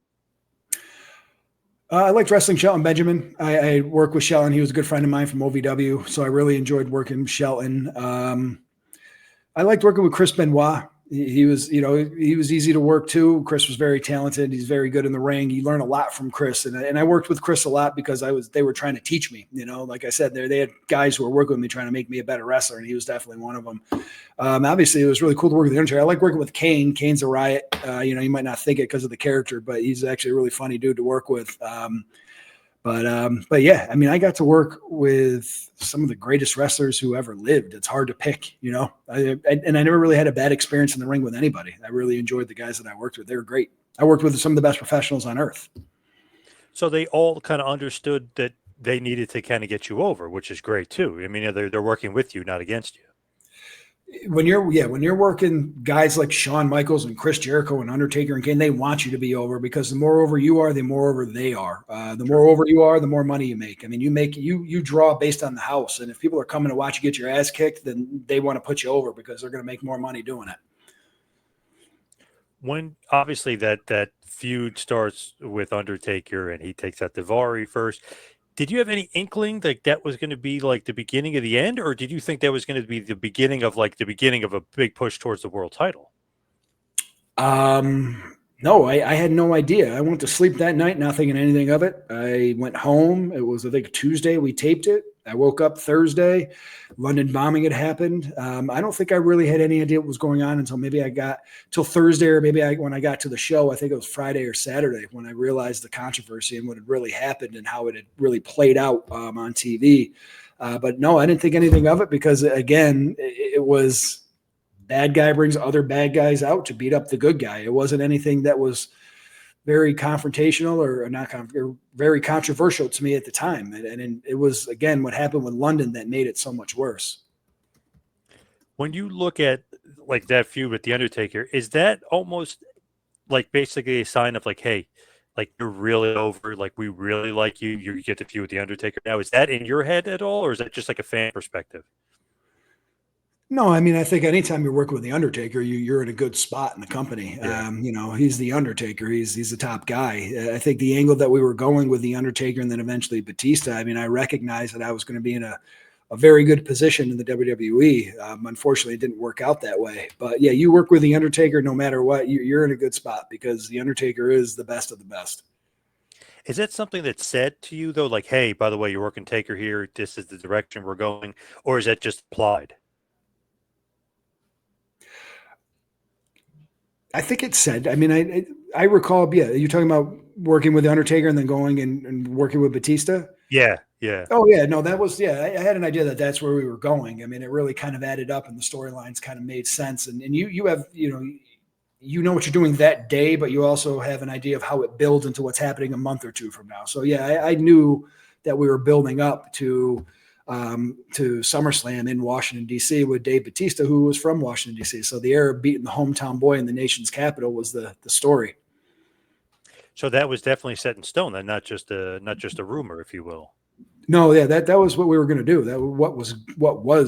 I liked wrestling Shelton Benjamin. I worked with Shelton. He was a good friend of mine from OVW, so I really enjoyed working with Shelton. I liked working with Chris Benoit. He was, he was easy to work too. Chris was very talented. He's very good in the ring. You learn a lot from Chris, and I worked with Chris a lot because they were trying to teach me. Like I said, they had guys who were working with me trying to make me a better wrestler, and he was definitely one of them. Obviously, it was really cool to work with the Undertaker. I like working with Kane. Kane's a riot. You might not think it because of the character, but he's actually a really funny dude to work with. But yeah, I mean, I got to work with some of the greatest wrestlers who ever lived. It's hard to pick, and I never really had a bad experience in the ring with anybody. I really enjoyed the guys that I worked with. They were great. I worked with some of the best professionals on earth. So they all kind of understood that they needed to kind of get you over, which is great too. I mean, they're working with you, not against you. When you're working guys like Shawn Michaels and Chris Jericho and Undertaker and Kane, they want you to be over because the more over you are, the more over they are. The more over you are, the more money you make. I mean, you draw based on the house, and if people are coming to watch you get your ass kicked, then they want to put you over because they're going to make more money doing it. When obviously that feud starts with Undertaker and he takes out Daivari first, did you have any inkling like that was going to be like the beginning of the end, or did you think that was going to be the beginning of a big push towards the world title? No, I had no idea. I went to sleep that night, not thinking anything of it. I went home. It was, I think, Tuesday we taped it. I woke up Thursday. London bombing had happened. I don't think I really had any idea what was going on until maybe I got till Thursday, or maybe when I got to the show. I think it was Friday or Saturday when I realized the controversy and what had really happened and how it had really played out on TV. But no, I didn't think anything of it because, again, it was bad guy brings other bad guys out to beat up the good guy. It wasn't anything that was very confrontational or not or very controversial to me at the time. And it was, again, what happened with London that made it so much worse. When you look at like that feud with the Undertaker, is that almost like basically a sign of like, hey, like you're really over, like we really like you, you get to feud with the Undertaker now? Is that in your head at all, or is that just like a fan perspective? No, I mean, I think anytime you're working with the Undertaker, you're in a good spot in the company. Yeah. He's the Undertaker. He's the top guy. I think the angle that we were going with the Undertaker and then eventually Batista. I mean, I recognized that I was going to be in a very good position in the WWE. Unfortunately, it didn't work out that way. But yeah, you work with the Undertaker, no matter what, you're in a good spot because the Undertaker is the best of the best. Is that something that's said to you though? Like, hey, by the way, you're working Taker here. This is the direction we're going, or is that just applied? I think it said. I mean, I recall. Yeah, you're talking about working with the Undertaker and then going and working with Batista. Yeah, yeah. Oh yeah, no, that was yeah. I had an idea that that's where we were going. I mean, it really kind of added up, and the storylines kind of made sense. And you have you know what you're doing that day, but you also have an idea of how it builds into what's happening a month or two from now. So yeah, I knew that we were building up to SummerSlam in Washington, D.C. with Dave Batista, who was from Washington, D.C. So the Arab beating the hometown boy in the nation's capital was the story. So that was definitely set in stone, then, not just a rumor, if you will. No, yeah, that was what we were going to do. That what was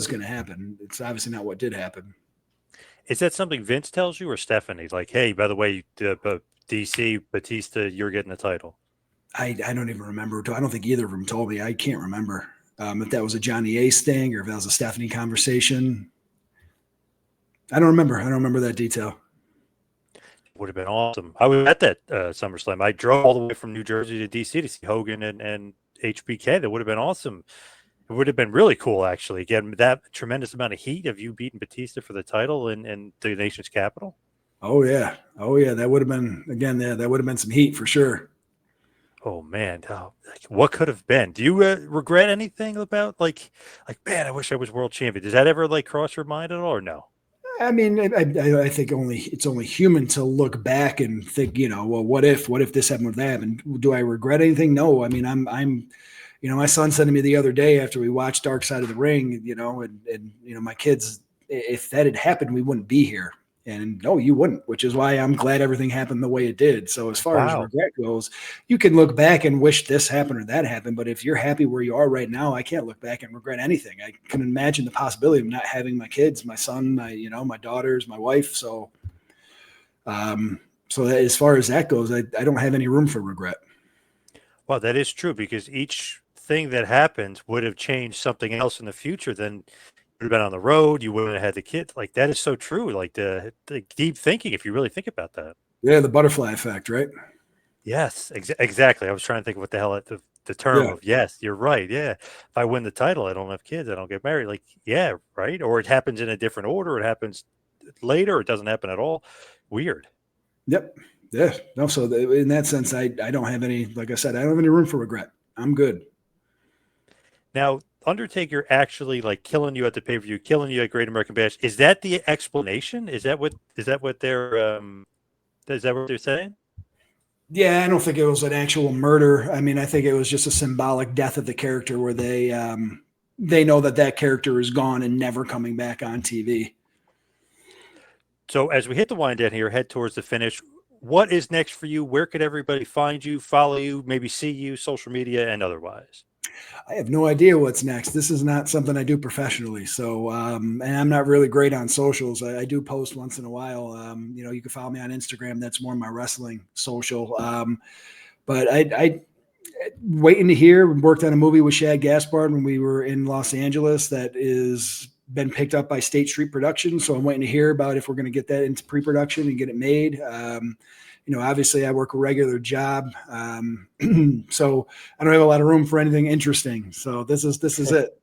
going to happen. It's obviously not what did happen. Is that something Vince tells you or Stephanie? Like, hey, by the way, DC Batista, you're getting the title. I don't even remember. I don't think either of them told me. I can't remember if that was a Johnny Ace thing or if that was a Stephanie conversation. I don't remember. I don't remember that detail. Would have been awesome. I was at that SummerSlam. I drove all the way from New Jersey to DC to see Hogan and HBK. That would have been awesome. It would have been really cool, actually. Again, that tremendous amount of heat of you beating Batista for the title in the nation's capital. Oh yeah, that would have been again. Yeah, that would have been some heat for sure. Oh man, what could have been? Do you regret anything about like man? I wish I was world champion. Does that ever like cross your mind at all, or no? I mean, I think it's only human to look back and think, well, what if this happened with that? And do I regret anything? No. I mean, my son said to me the other day after we watched Dark Side of the Ring, and my kids, if that had happened, we wouldn't be here. And no, you wouldn't, which is why I'm glad everything happened the way it did. So as far as Wow. regret goes, you can look back and wish this happened or that happened. But if you're happy where you are right now, I can't look back and regret anything. I can imagine the possibility of not having my kids, my son, my daughters, my wife. So that, as far as that goes, I don't have any room for regret. Well, that is true because each thing that happened would have changed something else in the future. Then you would have been on the road. You wouldn't have had the kids. Like that is so true. Like the deep thinking, if you really think about that. Yeah, the butterfly effect, right? Yes, exactly. I was trying to think of what the hell the term Yeah. of. Yes, you're right. Yeah, if I win the title, I don't have kids. I don't get married. Like, yeah, right. Or it happens in a different order. It happens later. It doesn't happen at all. Weird. Yep. Yeah. No. So in that sense, I don't have any. Like I said, I don't have any room for regret. I'm good. Now, Undertaker actually like killing you at the pay per view, killing you at Great American Bash. Is that the explanation? Is that what they're saying? Yeah, I don't think it was an actual murder. I mean, I think it was just a symbolic death of the character where they know that character is gone and never coming back on TV. So as we hit the wind down here, head towards the finish. What is next for you? Where could everybody find you, follow you, maybe see you, social media and otherwise? I have no idea what's next. This is not something I do professionally. So, and I'm not really great on socials. I do post once in a while. You can follow me on Instagram. That's more my wrestling social. But I waiting to hear. Worked on a movie with Shad Gaspard when we were in Los Angeles that is been picked up by State Street Productions. So I'm waiting to hear about if we're going to get that into pre-production and get it made. Obviously I work a regular job. So I don't have a lot of room for anything interesting. So this is it.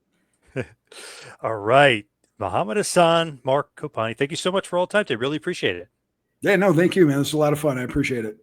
All right. Muhammad Hassan, Mark Kopani, thank you so much for all the time. I really appreciate it. Yeah, no, thank you, man. This was a lot of fun. I appreciate it.